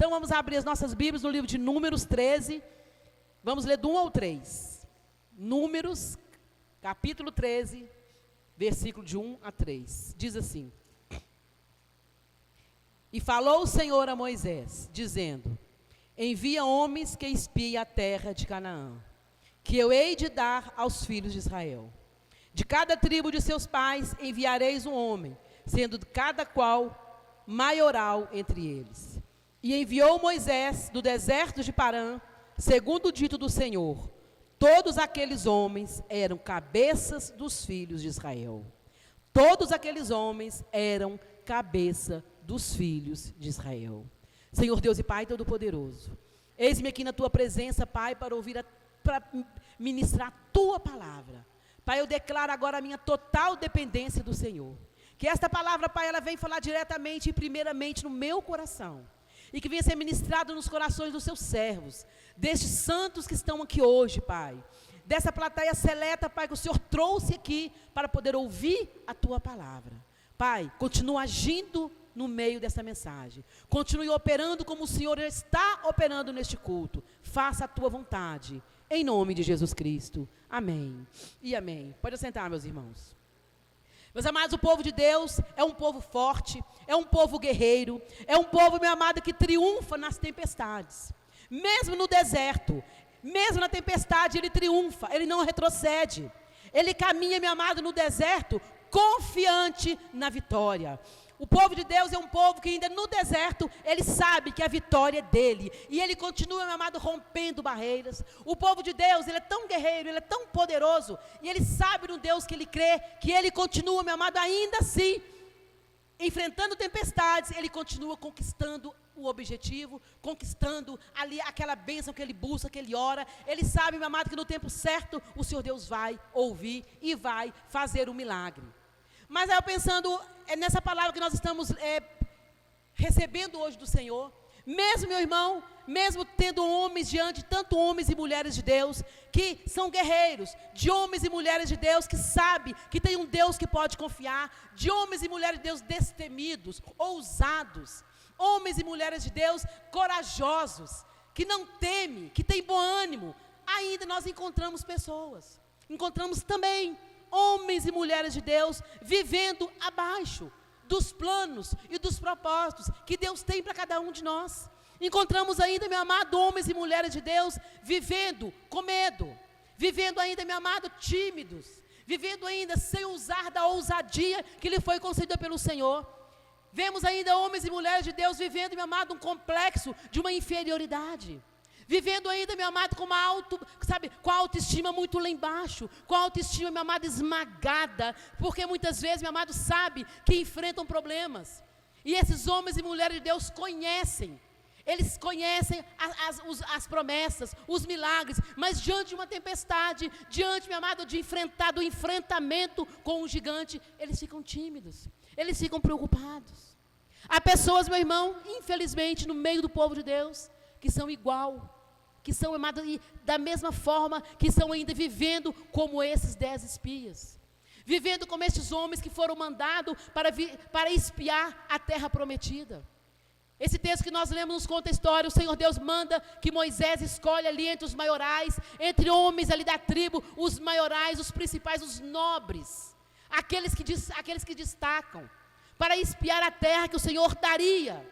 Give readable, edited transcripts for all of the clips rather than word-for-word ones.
Então vamos abrir as nossas Bíblias no livro de Números 13. Vamos ler do 1 ao 3. Números, capítulo 13, versículo de 1 a 3. Diz assim: E falou o Senhor a Moisés, dizendo: Envia homens que espiem a terra de Canaã, que eu hei de dar aos filhos de Israel. De cada tribo de seus pais enviareis um homem, sendo cada qual maioral entre eles. E enviou Moisés do deserto de Parã, segundo o dito do Senhor. Todos aqueles homens eram cabeças dos filhos de Israel. Todos aqueles homens eram cabeça dos filhos de Israel. Senhor Deus e Pai Todo-Poderoso, eis-me aqui na Tua presença, Pai, para ministrar a Tua palavra. Pai, eu declaro agora a minha total dependência do Senhor. Que esta palavra, Pai, ela vem falar diretamente e primeiramente no meu coração. E que venha ser ministrado nos corações dos seus servos, destes santos que estão aqui hoje, Pai. Dessa plateia seleta, Pai, que o Senhor trouxe aqui para poder ouvir a Tua palavra. Pai, continua agindo no meio dessa mensagem. Continue operando como o Senhor está operando neste culto. Faça a Tua vontade. Em nome de Jesus Cristo. Amém e amém. Pode assentar, meus irmãos. Meus amados, o povo de Deus é um povo forte, é um povo guerreiro, é um povo, meu amado, que triunfa nas tempestades. Mesmo no deserto, mesmo na tempestade, ele triunfa, ele não retrocede. Ele caminha, meu amado, no deserto, confiante na vitória. O povo de Deus é um povo que ainda no deserto, ele sabe que a vitória é dele. E ele continua, meu amado, rompendo barreiras. O povo de Deus, ele é tão guerreiro, ele é tão poderoso. E ele sabe no Deus que ele crê, que ele continua, meu amado, ainda assim, enfrentando tempestades, ele continua conquistando o objetivo, conquistando ali aquela bênção que ele busca, que ele ora. Ele sabe, meu amado, que no tempo certo, o Senhor Deus vai ouvir e vai fazer o milagre. Mas aí eu pensando nessa palavra que nós estamos recebendo hoje do Senhor, mesmo, meu irmão, mesmo tendo homens diante, tanto homens e mulheres de Deus, que são guerreiros, de homens e mulheres de Deus que sabem que tem um Deus que pode confiar, de homens e mulheres de Deus destemidos, ousados, homens e mulheres de Deus corajosos, que não temem, que têm bom ânimo, ainda nós encontramos pessoas, encontramos também homens e mulheres de Deus vivendo abaixo dos planos e dos propósitos que Deus tem para cada um de nós. Encontramos ainda, meu amado, homens e mulheres de Deus vivendo com medo, vivendo ainda, meu amado, tímidos, vivendo ainda sem usar da ousadia que lhe foi concedida pelo Senhor. Vemos ainda homens e mulheres de Deus vivendo, meu amado, um complexo de uma inferioridade. Vivendo ainda, meu amado, com com a autoestima muito lá embaixo, com a autoestima, meu amado, esmagada, porque muitas vezes, meu amado, sabe que enfrentam problemas. E esses homens e mulheres de Deus conhecem, eles conhecem as promessas, os milagres, mas diante de uma tempestade, diante, meu amado, do enfrentamento com um gigante, eles ficam tímidos, eles ficam preocupados. Há pessoas, meu irmão, infelizmente, no meio do povo de Deus, que são igual, que são, amados, da mesma forma, que estão ainda vivendo como esses 10 espias, vivendo como estes homens que foram mandados para espiar a terra prometida. Esse texto que nós lemos nos conta a história. O Senhor Deus manda que Moisés escolhe ali entre os maiorais, entre homens ali da tribo, os maiorais, os principais, os nobres, aqueles que destacam, para espiar a terra que o Senhor daria,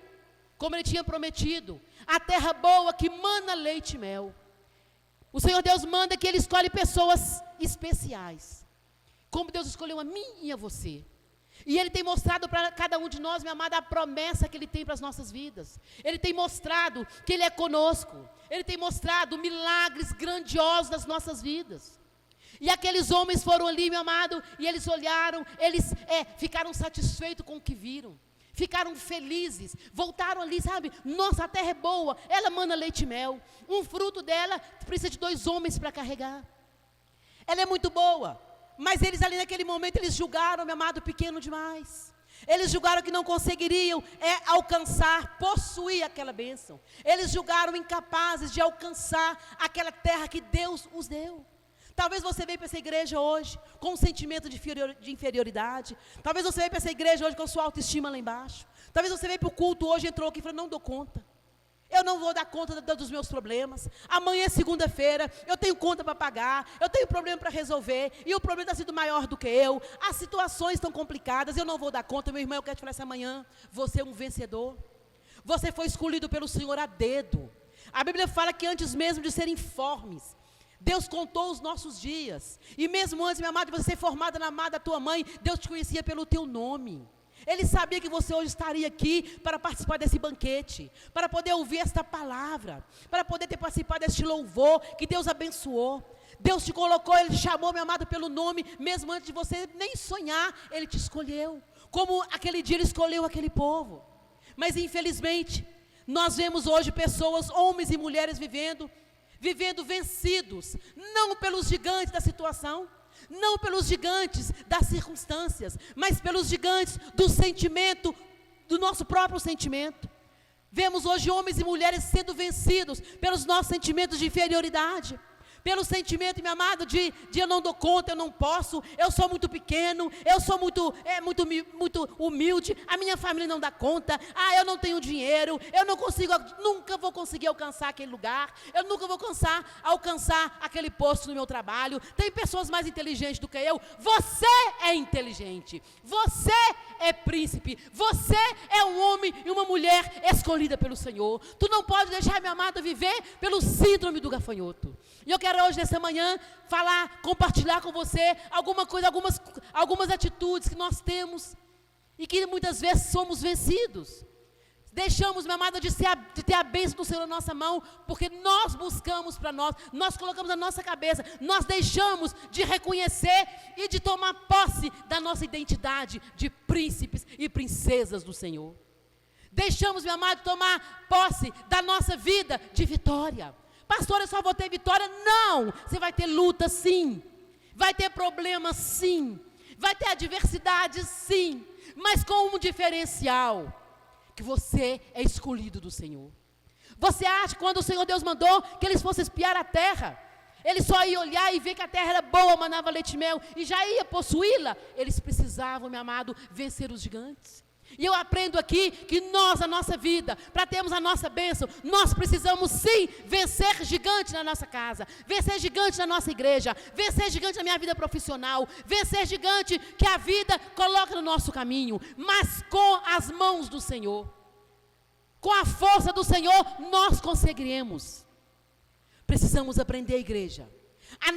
como Ele tinha prometido, a terra boa que mana leite e mel. O Senhor Deus manda que Ele escolhe pessoas especiais, como Deus escolheu a mim e a você. E Ele tem mostrado para cada um de nós, minha amada, a promessa que Ele tem para as nossas vidas. Ele tem mostrado que Ele é conosco. Ele tem mostrado milagres grandiosos nas nossas vidas. E aqueles homens foram ali, meu amado, e eles olharam, eles ficaram satisfeitos com o que viram. Ficaram felizes, voltaram ali, sabe? Nossa, a terra é boa, ela mana leite e mel. Um fruto dela precisa de 2 homens para carregar. Ela é muito boa, mas eles ali naquele momento, eles julgaram, meu amado, pequeno demais. Eles julgaram que não conseguiriam alcançar, possuir aquela bênção. Eles julgaram incapazes de alcançar aquela terra que Deus os deu. Talvez você veio para essa igreja hoje com um sentimento de inferioridade. Talvez você veio para essa igreja hoje com a sua autoestima lá embaixo. Talvez você veio para o culto hoje, entrou aqui e falou, não dou conta. eu não vou dar conta dos meus problemas. Amanhã é segunda-feira, eu tenho conta para pagar, eu tenho problema para resolver, e o problema está sendo maior do que eu. As situações estão complicadas, eu não vou dar conta. Meu irmão, eu quero te falar essa manhã, você é um vencedor. Você foi escolhido pelo Senhor a dedo. A Bíblia fala que antes mesmo de serem informes, Deus contou os nossos dias. E mesmo antes, minha amada, de você ser formada na amada tua mãe, Deus te conhecia pelo teu nome. Ele sabia que você hoje estaria aqui para participar desse banquete, para poder ouvir esta palavra, para poder ter participado deste louvor que Deus abençoou. Deus te colocou, Ele te chamou, meu amado, pelo nome, mesmo antes de você nem sonhar, Ele te escolheu. Como aquele dia Ele escolheu aquele povo. Mas infelizmente, nós vemos hoje pessoas, homens e mulheres vivendo vencidos, não pelos gigantes da situação, não pelos gigantes das circunstâncias, mas pelos gigantes do sentimento, do nosso próprio sentimento. Vemos hoje homens e mulheres sendo vencidos pelos nossos sentimentos de inferioridade, pelo sentimento, meu amado, de eu não dou conta, eu não posso, eu sou muito pequeno, eu sou muito humilde, a minha família não dá conta, eu não tenho dinheiro, eu não consigo, nunca vou conseguir alcançar aquele lugar, eu nunca vou alcançar aquele posto no meu trabalho. Tem pessoas mais inteligentes do que eu. Você é inteligente, você é príncipe, você é um homem e uma mulher escolhida pelo Senhor. Tu não pode deixar, meu amado, viver pelo síndrome do gafanhoto. E eu quero hoje, nessa manhã, compartilhar com você algumas atitudes que nós temos e que muitas vezes somos vencidos. Deixamos, minha amada, de ter a bênção do Senhor na nossa mão, porque nós buscamos para nós colocamos na nossa cabeça, nós deixamos de reconhecer e de tomar posse da nossa identidade de príncipes e princesas do Senhor. Deixamos, meu amado, tomar posse da nossa vida de vitória. Pastor, eu só vou ter vitória? Não, você vai ter luta sim, vai ter problemas sim, vai ter adversidade sim, mas com um diferencial, que você é escolhido do Senhor. Você acha que quando o Senhor Deus mandou que eles fossem espiar a terra, eles só iam olhar e ver que a terra era boa, manava leite e mel, e já ia possuí-la? Eles precisavam, meu amado, vencer os gigantes. E eu aprendo aqui que nós, a nossa vida, para termos a nossa bênção, nós precisamos sim vencer gigante na nossa casa, vencer gigante na nossa igreja, vencer gigante na minha vida profissional, vencer gigante que a vida coloca no nosso caminho, mas com as mãos do Senhor, com a força do Senhor, nós conseguiremos. Precisamos aprender, igreja, a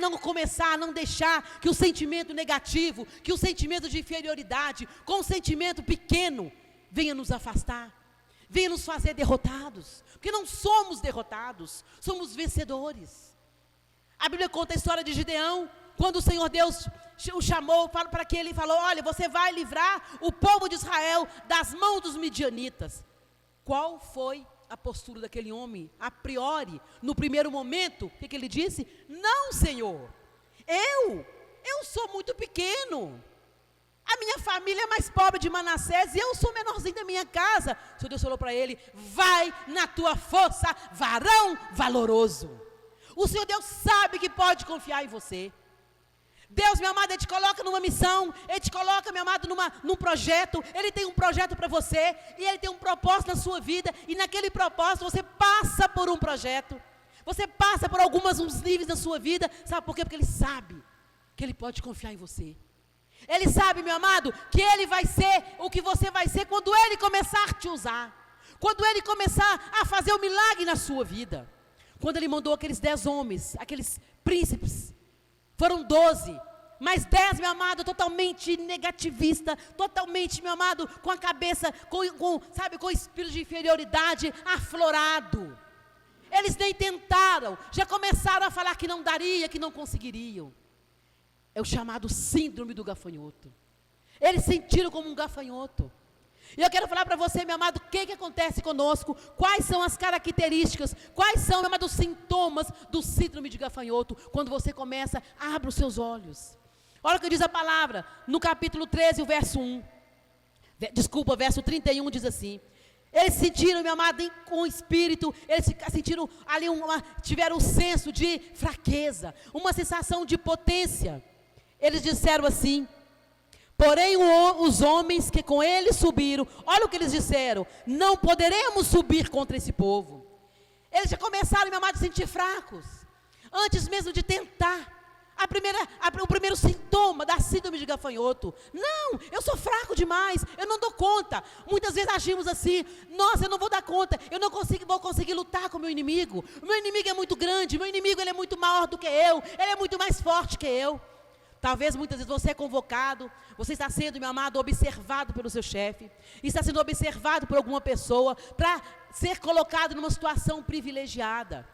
não deixar que o sentimento negativo, que o sentimento de inferioridade, com o sentimento pequeno, venha nos afastar, venha nos fazer derrotados, porque não somos derrotados, somos vencedores. A Bíblia conta a história de Gideão, quando o Senhor Deus o chamou, para que ele falou, olha, você vai livrar o povo de Israel das mãos dos midianitas. Qual foi a postura daquele homem, a priori, no primeiro momento? O que ele disse? Não, Senhor, eu sou muito pequeno, a minha família é mais pobre de Manassés, e eu sou menorzinho da minha casa. O Senhor Deus falou para ele, vai na tua força, varão valoroso. O Senhor Deus sabe que pode confiar em você. Deus, meu amado, Ele te coloca numa missão, Ele te coloca, meu amado, num projeto. Ele tem um projeto para você, e Ele tem um propósito na sua vida, e naquele propósito você passa por um projeto, você passa por uns níveis na sua vida. Sabe por quê? Porque Ele sabe que Ele pode confiar em você. Ele sabe, meu amado, que Ele vai ser o que você vai ser quando Ele começar a te usar, quando Ele começar a fazer o milagre na sua vida. Quando Ele mandou aqueles 10 homens, aqueles príncipes, foram 12, mas 10, meu amado, totalmente negativista, totalmente, meu amado, com a cabeça, com o espírito de inferioridade aflorado. Eles nem tentaram, já começaram a falar que não daria, que não conseguiriam. É o chamado síndrome do gafanhoto. Eles sentiram como um gafanhoto. E eu quero falar para você, meu amado, o que acontece conosco, quais são as características, quais são, meu amado, os sintomas do síndrome de gafanhoto, quando você começa, abre os seus olhos. Olha o que diz a palavra, no capítulo 13, o verso 31 diz assim, eles sentiram, meu amado, com o espírito, eles sentiram ali, tiveram um senso de fraqueza, uma sensação de potência. Eles disseram assim, porém os homens que com ele subiram, olha o que eles disseram, não poderemos subir contra esse povo. Eles já começaram, meu amado, a se sentir fracos. Antes mesmo de tentar. O primeiro sintoma da síndrome de gafanhoto. Não, eu sou fraco demais, eu não dou conta. Muitas vezes agimos assim: nossa, eu não vou dar conta, eu não vou conseguir lutar com o meu inimigo. O meu inimigo é muito grande, o meu inimigo ele é muito maior do que eu, ele é muito mais forte que eu. Talvez muitas vezes você é convocado, você está sendo, meu amado, observado pelo seu chefe, está sendo observado por alguma pessoa, para ser colocado numa situação privilegiada.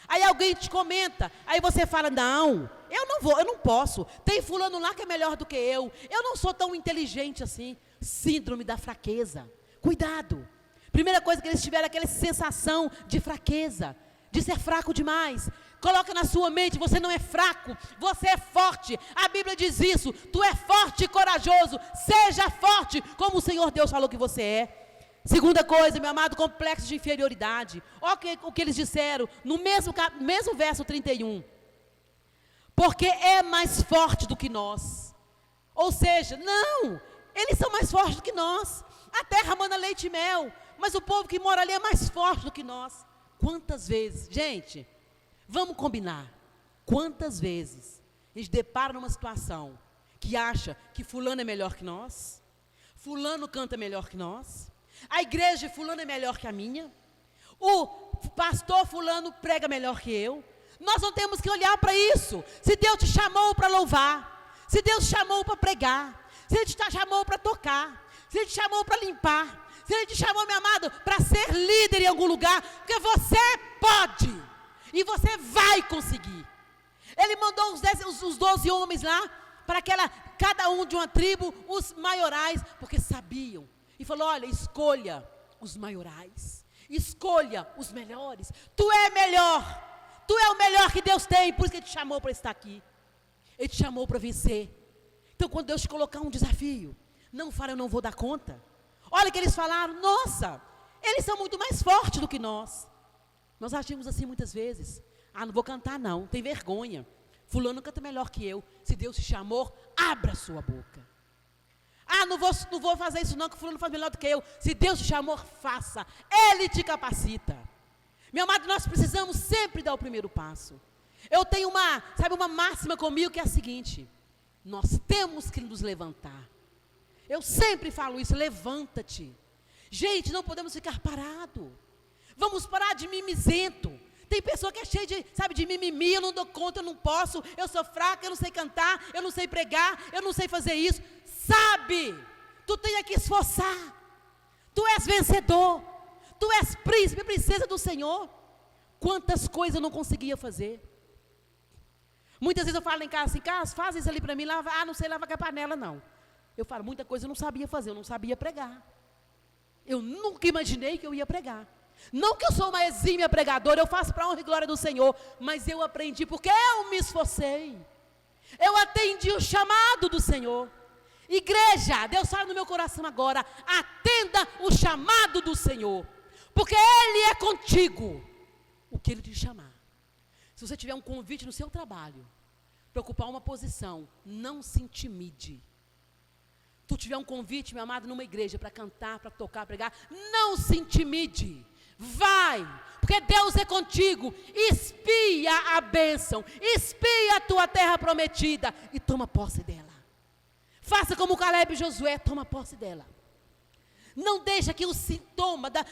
Aí alguém te comenta, aí você fala: não, eu não vou, eu não posso, tem fulano lá que é melhor do que eu não sou tão inteligente assim. Síndrome da fraqueza. Cuidado. Primeira coisa que eles tiveram, aquela sensação de fraqueza, de ser fraco demais. Coloca na sua mente: você não é fraco, você é forte. A Bíblia diz isso: tu é forte e corajoso, seja forte como o Senhor Deus falou que você é. Segunda coisa, meu amado, complexo de inferioridade. Olha o que eles disseram no mesmo verso 31. Porque é mais forte do que nós. Ou seja, não, eles são mais fortes do que nós. A terra manda leite e mel, mas o povo que mora ali é mais forte do que nós. Quantas vezes, gente, vamos combinar, quantas vezes a gente depara numa situação que acha que fulano é melhor que nós, fulano canta melhor que nós, a igreja de fulano é melhor que a minha, o pastor fulano prega melhor que eu. Nós não temos que olhar para isso. Se Deus te chamou para louvar, se Deus te chamou para pregar, se Ele te chamou para tocar, se Ele te chamou para limpar, se Ele te chamou, meu amado, para ser líder em algum lugar, porque você pode, e você vai conseguir. Ele mandou os 12 homens lá, para cada um de uma tribo, os maiorais, porque sabiam. E falou: olha, escolha os maiorais, escolha os melhores. Tu é melhor, tu é o melhor que Deus tem, por isso que Ele te chamou para estar aqui. Ele te chamou para vencer. Então, quando Deus te colocar um desafio, não fale: eu não vou dar conta. Olha que eles falaram: nossa, eles são muito mais fortes do que nós. Nós agimos assim muitas vezes. Ah, não vou cantar não, tem vergonha. Fulano canta melhor que eu. Se Deus te chamou, abra a sua boca. Ah, não vou fazer isso não, que fulano faz melhor do que eu. Se Deus te chamou, faça. Ele te capacita. Meu amado, nós precisamos sempre dar o primeiro passo. Eu tenho uma máxima comigo que é a seguinte: nós temos que nos levantar. Eu sempre falo isso: levanta-te. Gente, não podemos ficar parados. Vamos parar de mimizento. Tem pessoa que é cheia de mimimi: eu não dou conta, eu não posso, eu sou fraca, eu não sei cantar, eu não sei pregar, eu não sei fazer isso. Sabe, tu tem que esforçar. Tu és vencedor. Tu és príncipe, princesa do Senhor. Quantas coisas eu não conseguia fazer. Muitas vezes eu falo em casa assim: Carlos, faz isso ali para mim, lava. Ah, não sei lavar com a panela não. Eu falo, muita coisa eu não sabia fazer, eu não sabia pregar. Eu nunca imaginei que eu ia pregar. Não que eu sou uma exímia pregadora, eu faço para a honra e glória do Senhor, mas eu aprendi porque eu me esforcei. Eu atendi o chamado do Senhor. Igreja, Deus fala no meu coração agora: atenda o chamado do Senhor, porque Ele é contigo, o que Ele te chamar. Se você tiver um convite no seu trabalho, para ocupar uma posição, não se intimide. Tu tiver um convite, meu amado, numa igreja, para cantar, para tocar, pregar, não se intimide. Vai, porque Deus é contigo. Espia a bênção, espia a tua terra prometida e toma posse dela. Faça como Caleb e Josué, toma posse dela. Não deixa que o sintoma da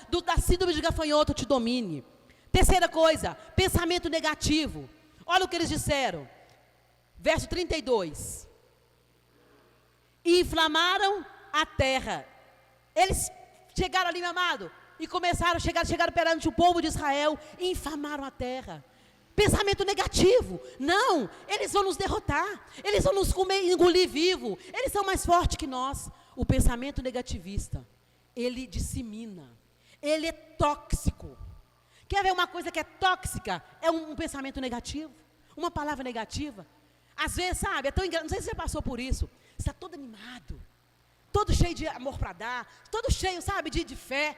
síndrome de gafanhoto te domine. Terceira coisa, pensamento negativo. Olha o que eles disseram. Verso 32. E inflamaram a terra. Eles chegaram ali, meu amado, e chegaram perante o povo de Israel e inflamaram a terra. Pensamento negativo: não, eles vão nos derrotar, eles vão nos engolir vivo, eles são mais fortes que nós. O pensamento negativista, ele dissemina, ele é tóxico. Quer ver uma coisa que é tóxica? É um pensamento negativo, uma palavra negativa. Às vezes, sabe, é tão engraçado, não sei se você passou por isso. Você está todo animado, todo cheio de amor para dar, todo cheio, sabe, de fé.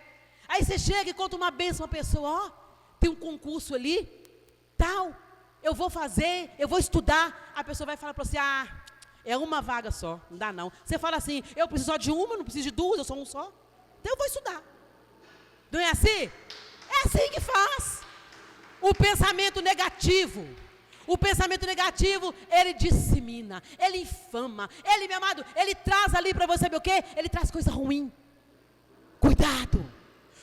Aí você chega e conta uma bênção a uma pessoa: ó, tem um concurso ali, tal, eu vou fazer, eu vou estudar. A pessoa vai falar para você: ah, é uma vaga só, não dá não. Você fala assim: eu preciso só de uma, não preciso de duas, eu sou um só. Então eu vou estudar. Não é assim? É assim que faz. o pensamento negativo. O pensamento negativo, ele dissemina, ele infama, ele, meu amado, ele traz ali para você, saber o quê? Ele traz coisa ruim. Cuidado,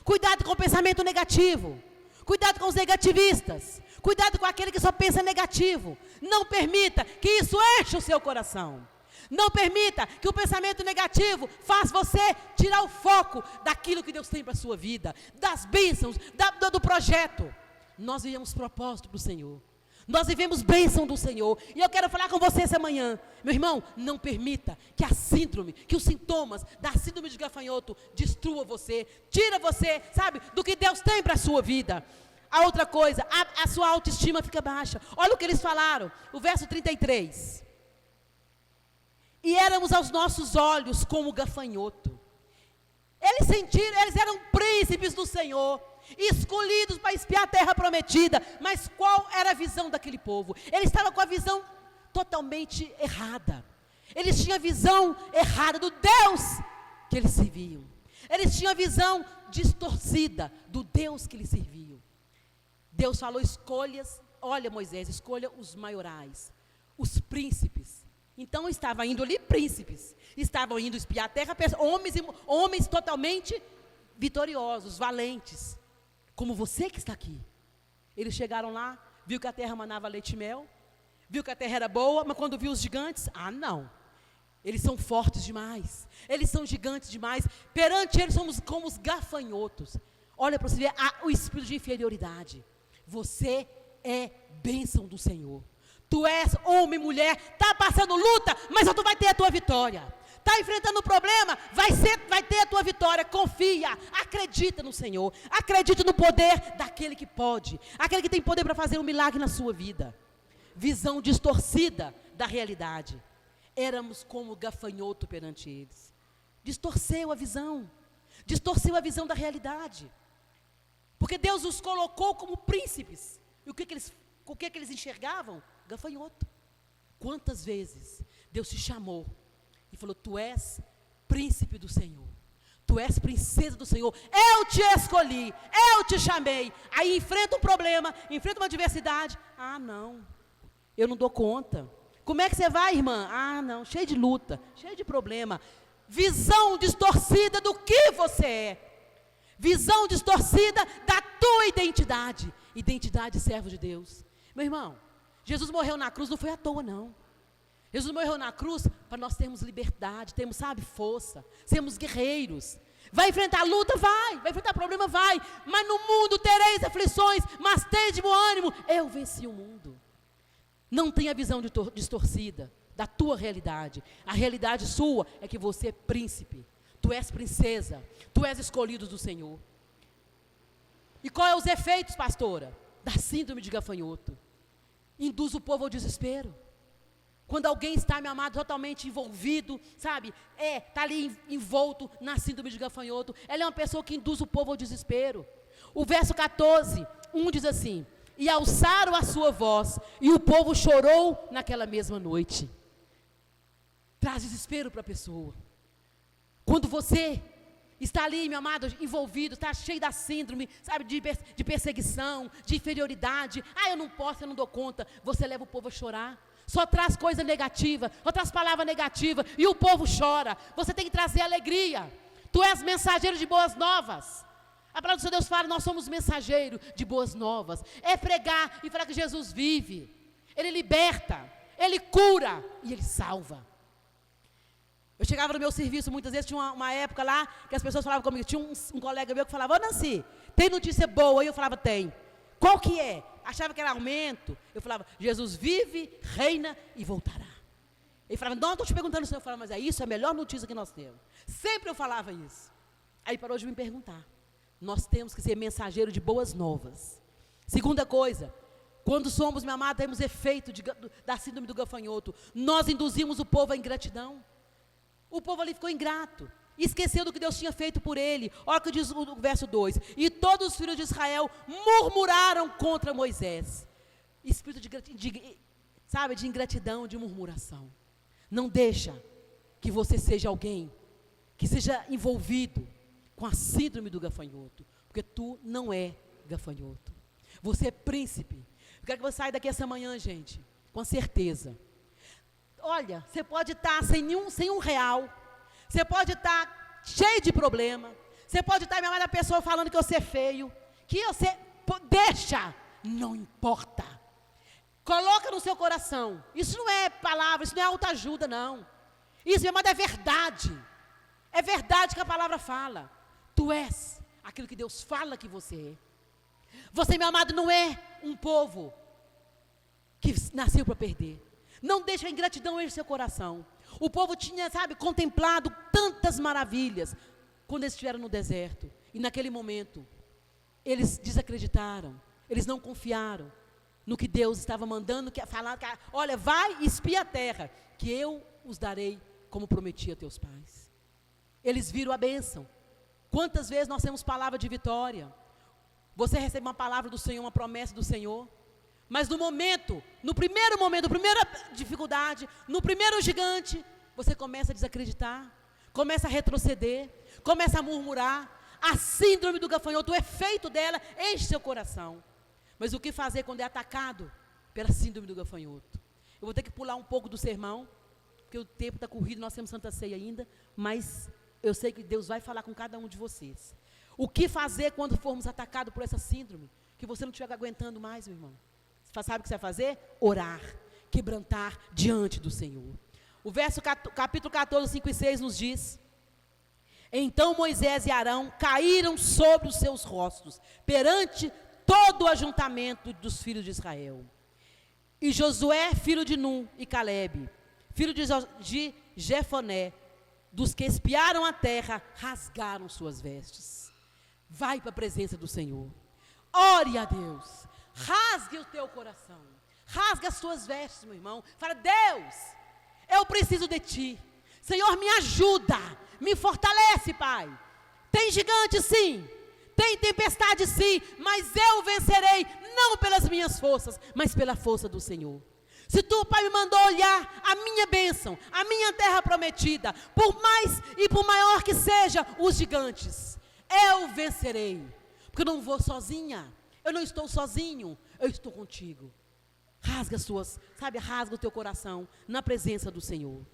cuidado com o pensamento negativo, cuidado com os negativistas, cuidado com aquele que só pensa negativo. Não permita que isso enche o seu coração. Não permita que o pensamento negativo faça você tirar o foco daquilo que Deus tem para a sua vida, das bênçãos, do projeto. Nós vivemos propósito para o Senhor. Nós vivemos bênção do Senhor. E eu quero falar com você essa manhã. Meu irmão, não permita que a síndrome, que os sintomas da síndrome de gafanhoto destrua você. Tira você, sabe, do que Deus tem para a sua vida. A outra coisa, a sua autoestima fica baixa. Olha o que eles falaram. O verso 33. E éramos aos nossos olhos como gafanhoto. Eles sentiram, eles eram príncipes do Senhor, escolhidos para espiar a terra prometida. Mas qual era a visão daquele povo? Eles estavam com a visão totalmente errada. Eles tinham a visão errada do Deus que eles serviam. Eles tinham a visão distorcida do Deus que eles serviam. Deus falou: escolhas, olha Moisés, escolha os maiorais, os príncipes. Então estavam indo ali príncipes, estavam indo espiar a terra, homens totalmente vitoriosos, valentes, como você que está aqui. Eles chegaram lá, viu que a terra manava leite e mel, viu que a terra era boa, mas quando viu os gigantes, não, eles são fortes demais, eles são gigantes demais, perante eles somos como os gafanhotos. Olha para você ver o espírito de inferioridade. Você é bênção do Senhor. Tu és homem, mulher, está passando luta, mas tu vai ter a tua vitória. Está enfrentando um problema, vai ter a tua vitória. Confia, acredita no Senhor, acredita no poder daquele que pode, aquele que tem poder para fazer um milagre na sua vida. Visão distorcida da realidade. Éramos como gafanhoto perante eles. Distorceu a visão da realidade. Porque Deus os colocou como príncipes. E o que eles enxergavam? Gafanhoto. Quantas vezes Deus te chamou e falou: tu és príncipe do Senhor, tu és princesa do Senhor, eu te escolhi, eu te chamei. Aí enfrenta um problema, enfrenta uma adversidade. Não, eu não dou conta. Como é que você vai, irmã? Não, cheio de luta, cheio de problema. Visão distorcida do que você é, visão distorcida da tua identidade de servo de Deus. Meu irmão, Jesus morreu na cruz, não foi à toa não. Jesus morreu na cruz para nós termos liberdade, termos, força, sermos guerreiros. Vai enfrentar luta? Vai enfrentar problema? Vai. Mas no mundo tereis aflições, mas tende bom ânimo, eu venci o mundo. Não tenha visão distorcida da tua realidade. A realidade sua é que você é príncipe, tu és princesa, tu és escolhido do Senhor. E qual é os efeitos, pastora, da síndrome de gafanhoto? Induz o povo ao desespero. Quando alguém está, meu amado, totalmente envolvido, está ali envolto na síndrome de gafanhoto, ela é uma pessoa que induz o povo ao desespero. O verso 14, 1 diz assim: e alçaram a sua voz, e o povo chorou naquela mesma noite. Traz desespero para a pessoa. Quando você está ali, meu amado, envolvido, está cheio da síndrome, de perseguição, de inferioridade. Eu não posso, eu não dou conta. Você leva o povo a chorar. Só traz coisa negativa, só traz palavra negativa, e o povo chora. Você tem que trazer alegria. Tu és mensageiro de boas novas. A palavra do Senhor Deus fala: nós somos mensageiros de boas novas. É pregar e falar que Jesus vive. Ele liberta, Ele cura e Ele salva. Eu chegava no meu serviço, muitas vezes, tinha uma época lá, que as pessoas falavam comigo, tinha um colega meu que falava: ô Nancy, tem notícia boa? E eu falava: tem. Qual que é? Achava que era aumento. Eu falava: Jesus vive, reina e voltará. Ele falava: não, estou te perguntando. O Senhor falava: mas é isso, é a melhor notícia que nós temos. Sempre eu falava isso. Aí parou de me perguntar. Nós temos que ser mensageiro de boas novas. Segunda coisa, quando somos, meu amado, temos efeito da síndrome do gafanhoto, nós induzimos o povo à ingratidão. O povo ali ficou ingrato, esqueceu do que Deus tinha feito por ele. Olha o que diz o verso 2: e todos os filhos de Israel murmuraram contra Moisés. Espírito de ingratidão, de murmuração. Não deixa que você seja alguém que seja envolvido com a síndrome do gafanhoto, porque tu não é gafanhoto. Você é príncipe. Eu quero que você saia daqui essa manhã, gente, com certeza. Olha, você pode estar sem um real. Você pode estar cheio de problema. Você pode estar, minha amada, pessoa falando que você é feio. Que você... Deixa. Não importa. Coloca no seu coração. Isso não é palavra, isso não é autoajuda, não. Isso, minha amada, é verdade. É verdade que a palavra fala. Tu és aquilo que Deus fala que você é. Você, meu amado, não é um povo que nasceu para perder. Não deixe a ingratidão encher seu coração. O povo tinha, contemplado tantas maravilhas quando eles estiveram no deserto. E naquele momento, eles desacreditaram. Eles não confiaram no que Deus estava mandando, falar, olha, vai e espia a terra, que eu os darei como prometi a teus pais. Eles viram a bênção. Quantas vezes nós temos palavra de vitória? Você recebe uma palavra do Senhor, uma promessa do Senhor, mas no primeira dificuldade, no primeiro gigante, você começa a desacreditar, começa a retroceder, começa a murmurar. A síndrome do gafanhoto, o efeito dela enche seu coração. Mas o que fazer quando é atacado pela síndrome do gafanhoto? Eu vou ter que pular um pouco do sermão, porque o tempo está corrido, nós temos Santa Ceia ainda, mas eu sei que Deus vai falar com cada um de vocês. O que fazer quando formos atacados por essa síndrome? Que você não estiver aguentando mais, meu irmão. Você sabe o que você vai fazer? Orar, quebrantar diante do Senhor. O capítulo 14, 5 e 6 nos diz: então Moisés e Arão caíram sobre os seus rostos, perante todo o ajuntamento dos filhos de Israel. E Josué, filho de Nun, e Calebe, filho de Jefoné, dos que espiaram a terra, rasgaram suas vestes. Vai para a presença do Senhor. Ore a Deus. Rasgue o teu coração. Rasgue as suas vestes, meu irmão. Fala, Deus, eu preciso de Ti. Senhor, me ajuda. Me fortalece, Pai. Tem gigante, sim. Tem tempestade, sim. Mas eu vencerei, não pelas minhas forças, mas pela força do Senhor. Se Tu, Pai, me mandou olhar a minha bênção, a minha terra prometida, por mais e por maior que seja os gigantes, eu vencerei. Porque eu não vou sozinha. Eu não estou sozinho. Eu estou contigo. Rasga rasga o teu coração na presença do Senhor.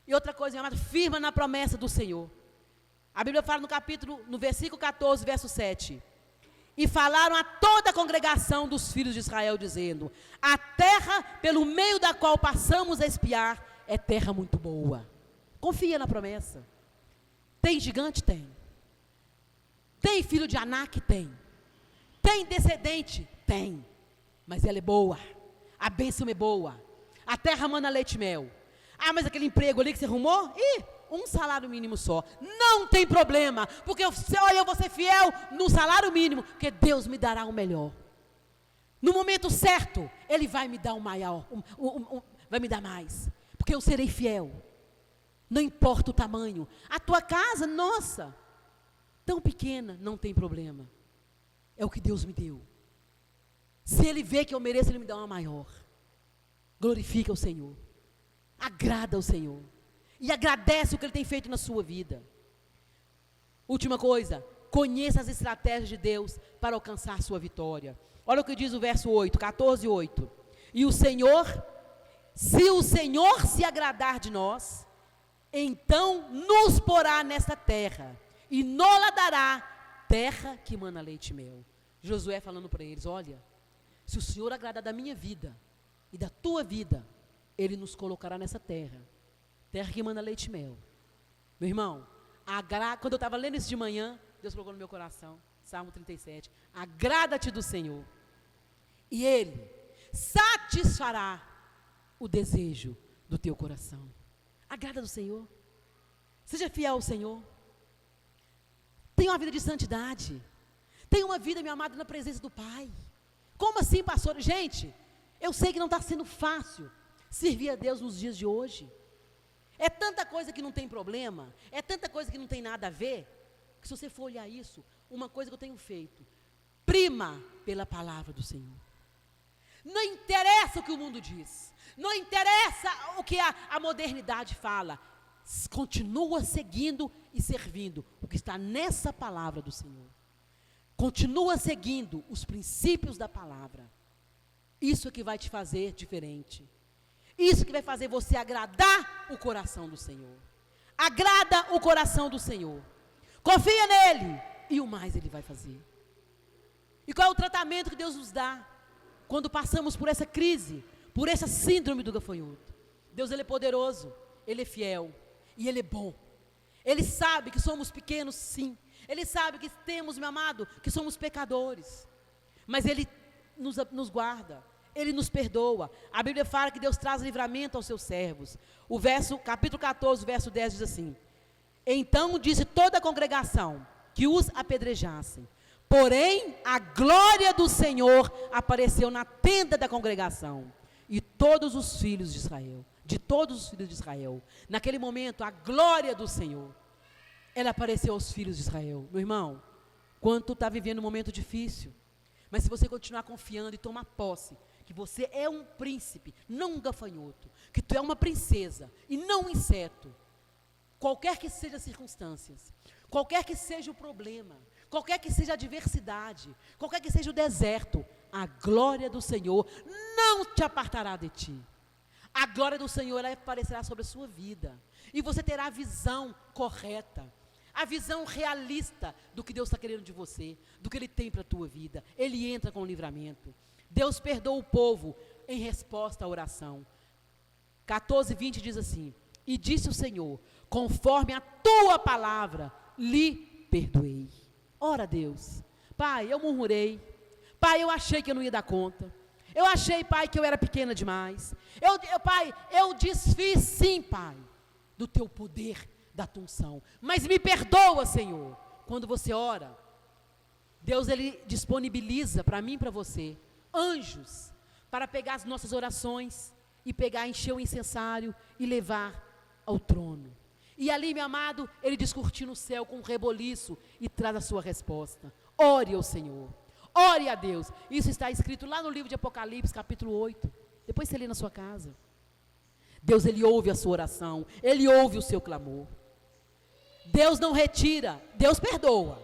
E outra coisa, meu amado, firma na promessa do Senhor. A Bíblia fala no versículo 14, verso 7. E falaram a toda a congregação dos filhos de Israel, dizendo: a terra pelo meio da qual passamos a espiar é terra muito boa. Confia na promessa. Tem gigante? Tem. Tem filho de Anak? Tem. Tem descendente? Tem. Mas ela é boa. A bênção é boa. A terra mana leite e mel. Ah, mas aquele emprego ali que você arrumou? Um salário mínimo só. Não tem problema, porque eu vou ser fiel no salário mínimo, porque Deus me dará o melhor. No momento certo, Ele vai me dar o maior, vai me dar mais, porque eu serei fiel. Não importa o tamanho. A tua casa, nossa, tão pequena, não tem problema. É o que Deus me deu. Se Ele vê que eu mereço, Ele me dá uma maior. Glorifica o Senhor. Agrada ao Senhor. E agradece o que Ele tem feito na sua vida. Última coisa, conheça as estratégias de Deus para alcançar sua vitória. Olha o que diz o verso 8, 14, 8. E o Senhor, se o Senhor se agradar de nós, então nos porá nesta terra, e nola dará terra que mana leite e mel. Josué falando para eles, olha, se o Senhor agradar da minha vida e da tua vida, Ele nos colocará nessa terra. Terra que mana leite e mel. Meu irmão, quando eu estava lendo isso de manhã, Deus colocou no meu coração, Salmo 37, agrada-te do Senhor, e Ele satisfará o desejo do teu coração. Agrada do Senhor. Seja fiel ao Senhor. Tenha uma vida de santidade. Tenha uma vida, meu amado, na presença do Pai. Como assim, pastor? Gente, eu sei que não está sendo fácil servir a Deus nos dias de hoje. É tanta coisa que não tem problema, é tanta coisa que não tem nada a ver, que se você for olhar isso, uma coisa que eu tenho feito, prima pela palavra do Senhor. Não interessa o que o mundo diz, não interessa o que a modernidade fala, continua seguindo e servindo o que está nessa palavra do Senhor. Continua seguindo os princípios da palavra. Isso é que vai te fazer diferente. Isso que vai fazer você agradar o coração do Senhor. Agrada o coração do Senhor. Confia nele e o mais ele vai fazer. E qual é o tratamento que Deus nos dá quando passamos por essa crise, por essa síndrome do gafanhoto? Deus, ele é poderoso, ele é fiel e ele é bom. Ele sabe que somos pequenos, sim. Ele sabe que temos, meu amado, que somos pecadores. Mas ele nos guarda, ele nos perdoa. A Bíblia fala que Deus traz livramento aos seus servos. O capítulo 14, verso 10 diz assim: então disse toda a congregação que os apedrejassem. Porém, a glória do Senhor apareceu na tenda da congregação. E todos os filhos de Israel, naquele momento, a glória do Senhor, ela apareceu aos filhos de Israel. Meu irmão, quando tu está vivendo um momento difícil, mas se você continuar confiando e tomar posse, que você é um príncipe, não um gafanhoto, que tu é uma princesa e não um inseto, qualquer que sejam as circunstâncias, qualquer que seja o problema, qualquer que seja a adversidade, qualquer que seja o deserto, a glória do Senhor não te apartará de ti. A glória do Senhor, ela aparecerá sobre a sua vida. E você terá a visão correta, a visão realista do que Deus está querendo de você, do que Ele tem para a tua vida. Ele entra com livramento. Deus perdoa o povo em resposta à oração. 14, 20 diz assim: e disse o Senhor, conforme a tua palavra, lhe perdoei. Ora Deus, Pai, eu murmurei, Pai, eu achei que eu não ia dar conta, eu achei, Pai, que eu era pequena demais, Pai, eu desfiz sim, Pai, do teu poder, da tua unção, mas me perdoa, Senhor. Quando você ora, Deus, Ele disponibiliza para mim e para você, anjos, para pegar as nossas orações, e pegar, encher o incensário, e levar ao trono. E ali, meu amado, Ele descortina o céu com um reboliço, e traz a sua resposta. Ore ao Senhor, ore a Deus. Isso está escrito lá no livro de Apocalipse, capítulo 8, depois você lê na sua casa. Deus, Ele ouve a sua oração, Ele ouve o seu clamor. Deus não retira, Deus perdoa.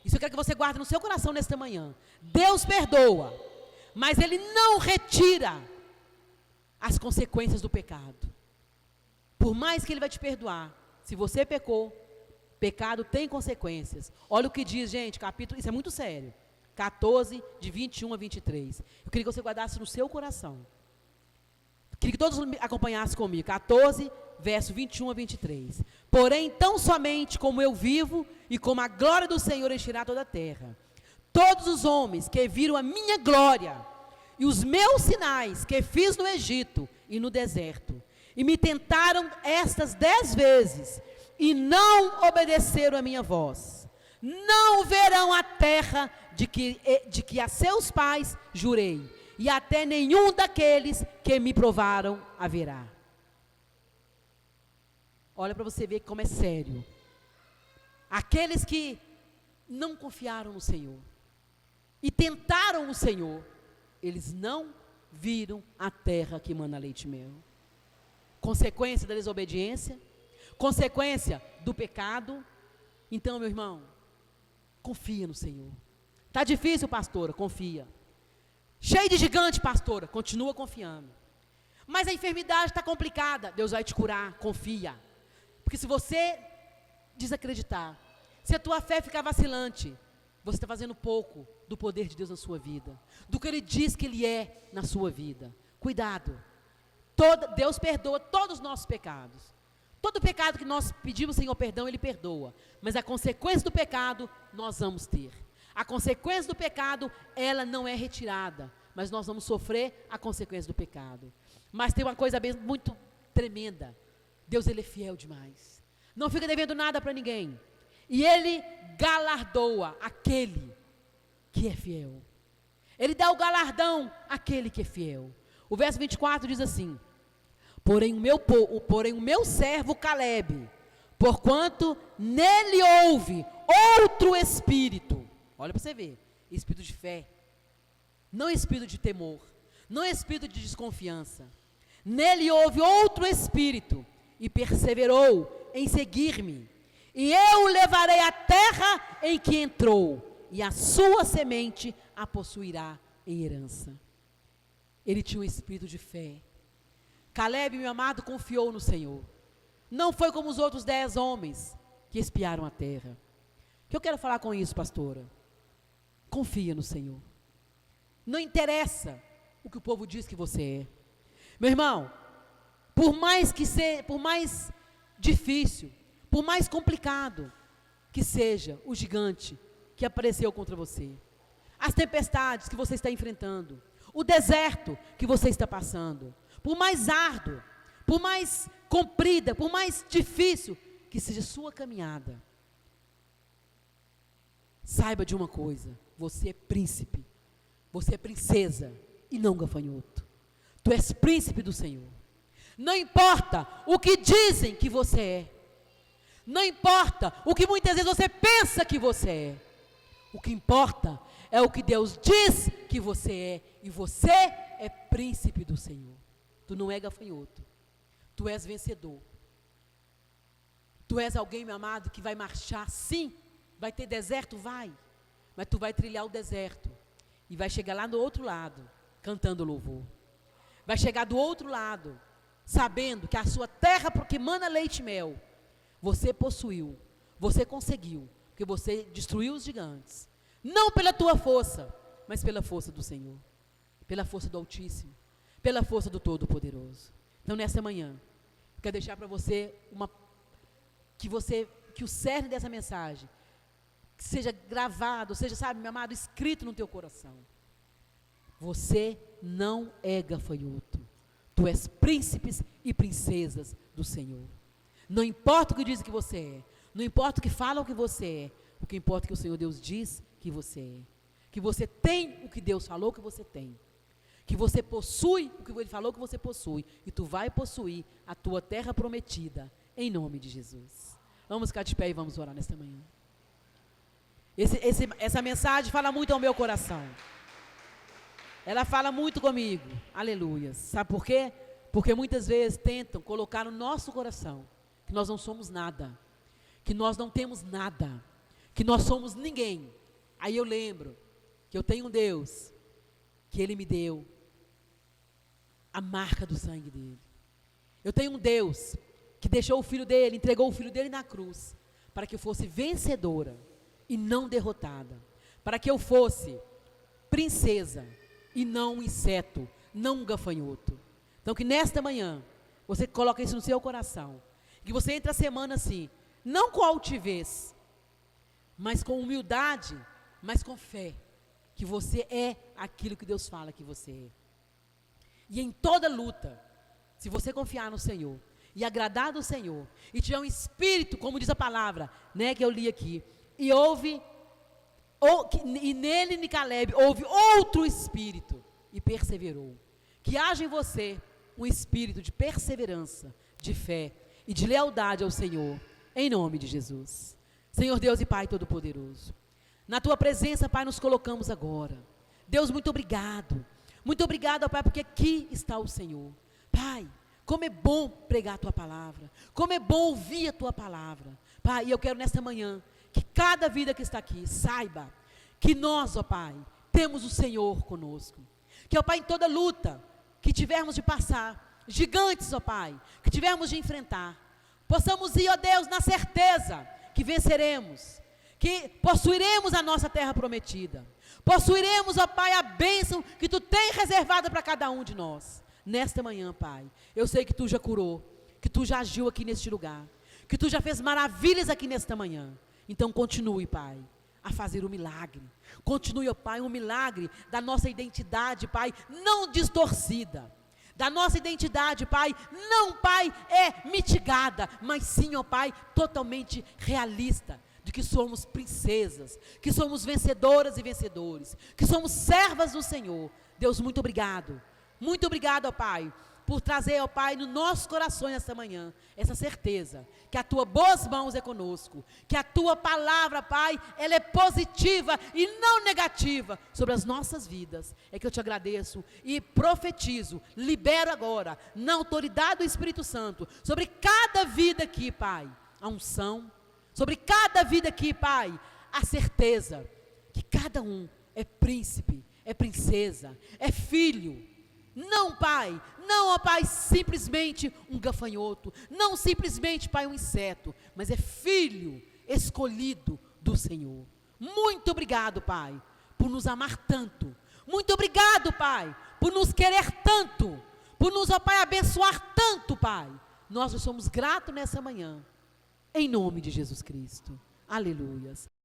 Isso eu quero que você guarde no seu coração nesta manhã. Deus perdoa, mas Ele não retira as consequências do pecado. Por mais que Ele vai te perdoar, se você pecou, pecado tem consequências. Olha o que diz, gente, capítulo, isso é muito sério, 14, de 21 a 23. Eu queria que você guardasse no seu coração. Eu queria que todos acompanhassem comigo. 14, verso 21 a 23. Porém, tão somente como eu vivo, e como a glória do Senhor encherá toda a terra, todos os homens que viram a minha glória, e os meus sinais que fiz no Egito e no deserto, e me tentaram estas 10 vezes, e não obedeceram a minha voz, não verão a terra de que a seus pais jurei, e até nenhum daqueles que me provaram haverá. Olha para você ver como é sério. Aqueles que não confiaram no Senhor, e tentaram o Senhor, eles não viram a terra que mana leite e mel. Consequência da desobediência, consequência do pecado. Então, meu irmão, confia no Senhor. Está difícil, pastora? Confia. Cheio de gigante, pastora? Continua confiando. Mas a enfermidade está complicada, Deus vai te curar, confia. Porque se você desacreditar, se a tua fé ficar vacilante, você está fazendo pouco do poder de Deus na sua vida, do que Ele diz que Ele é na sua vida. Cuidado. Deus perdoa todos os nossos pecados. Todo pecado que nós pedimos, Senhor, perdão, Ele perdoa. Mas a consequência do pecado, nós vamos ter. A consequência do pecado, ela não é retirada, mas nós vamos sofrer a consequência do pecado. Mas tem uma coisa bem, muito tremenda. Deus, Ele é fiel demais. Não fica devendo nada para ninguém. E Ele galardoa aquele que é fiel. Ele dá o galardão àquele que é fiel. O verso 24 diz assim: porém o meu servo Calebe, porquanto nele houve outro espírito. Olha para você ver, espírito de fé, não espírito de temor, não espírito de desconfiança. Nele houve outro espírito, e perseverou em seguir-me, e eu o levarei à terra em que entrou, e a sua semente a possuirá em herança. Ele tinha um espírito de fé. Caleb, meu amado, confiou no Senhor. Não foi como os outros 10 homens que espiaram a terra. O que eu quero falar com isso, pastora? Confia no Senhor. Não interessa o que o povo diz que você é. Meu irmão, por mais difícil, por mais complicado que seja o gigante que apareceu contra você, as tempestades que você está enfrentando, o deserto que você está passando, por mais árduo, por mais comprida, por mais difícil que seja sua caminhada, saiba de uma coisa: você é príncipe, você é princesa e não gafanhoto. Tu és príncipe do Senhor. Não importa o que dizem que você é, não importa o que muitas vezes você pensa que você é, o que importa é o que Deus diz que você é, e você é príncipe do Senhor. Tu não é gafanhoto, tu és vencedor. Tu és alguém, meu amado, que vai marchar, sim, vai ter deserto, vai, mas tu vai trilhar o deserto, e vai chegar lá do outro lado, cantando louvor. Vai chegar do outro lado, sabendo que a sua terra, porque mana leite e mel, você possuiu, você conseguiu, porque você destruiu os gigantes, não pela tua força, mas pela força do Senhor, pela força do Altíssimo, pela força do Todo-Poderoso. Então, nessa manhã, eu quero deixar para você que o cerne dessa mensagem, que seja gravado, seja, sabe, meu amado, escrito no teu coração. Você não é gafanhoto. Tu és príncipes e princesas do Senhor. Não importa o que dizem que você é, não importa o que falam que você é, o que importa é que o Senhor Deus diz que você é. Que você tem o que Deus falou que você tem. Que você possui o que Ele falou que você possui. E tu vai possuir a tua terra prometida, em nome de Jesus. Vamos ficar de pé e vamos orar nesta manhã. Essa mensagem fala muito ao meu coração. Ela fala muito comigo. Aleluia. Sabe por quê? Porque muitas vezes tentam colocar no nosso coração que nós não somos nada, que nós não temos nada, que nós somos ninguém. Aí eu lembro que eu tenho um Deus, que Ele me deu a marca do sangue dEle. Eu tenho um Deus que deixou o Filho dEle, entregou o Filho dEle na cruz, para que eu fosse vencedora e não derrotada, para que eu fosse princesa e não um inseto, não um gafanhoto. Então que nesta manhã, você coloque isso no seu coração, que você entre a semana assim, não com altivez, mas com humildade, mas com fé, que você é aquilo que Deus fala que você é. E em toda luta, se você confiar no Senhor, e agradar do Senhor, e tiver um espírito, como diz a palavra, né, que eu li aqui, e nele, em Caleb, houve outro espírito, e perseverou. Que haja em você um espírito de perseverança, de fé, e de lealdade ao Senhor, em nome de Jesus. Senhor Deus e Pai Todo-Poderoso, na Tua presença, Pai, nos colocamos agora. Deus, muito obrigado. Muito obrigado, ó Pai, porque aqui está o Senhor. Pai, como é bom pregar a Tua palavra, como é bom ouvir a Tua palavra. Pai, e eu quero nesta manhã, que cada vida que está aqui, saiba que nós, ó Pai, temos o Senhor conosco. Que, ó Pai, em toda luta que tivermos de passar, gigantes, ó Pai, que tivermos de enfrentar, possamos ir, ó Deus, na certeza que venceremos, que possuiremos a nossa terra prometida, possuiremos, ó Pai, a bênção que Tu tem reservada para cada um de nós. Nesta manhã, Pai, eu sei que Tu já curou, que Tu já agiu aqui neste lugar, que Tu já fez maravilhas aqui nesta manhã. Então continue, Pai, a fazer o milagre. Continue, ó Pai, um milagre da nossa identidade, Pai, não distorcida. Da nossa identidade, Pai, não, Pai, é mitigada, mas sim, ó Pai, totalmente realista. De que somos princesas, que somos vencedoras e vencedores, que somos servas do Senhor. Deus, muito obrigado, ó Pai, por trazer, ó Pai, no nosso coração esta manhã, essa certeza, que a Tua boas mãos é conosco, que a Tua palavra, Pai, ela é positiva e não negativa sobre as nossas vidas. É que eu Te agradeço e profetizo, libero agora, na autoridade do Espírito Santo, sobre cada vida aqui, Pai, a unção, sobre cada vida aqui, Pai, a certeza que cada um é príncipe, é princesa, é filho. Não, Pai, não, ó Pai, simplesmente um gafanhoto, não simplesmente, Pai, um inseto, mas é filho escolhido do Senhor. Muito obrigado, Pai, por nos amar tanto. Muito obrigado, Pai, por nos querer tanto, por nos, ó Pai, abençoar tanto, Pai. Nós somos gratos nessa manhã, em nome de Jesus Cristo. Aleluias.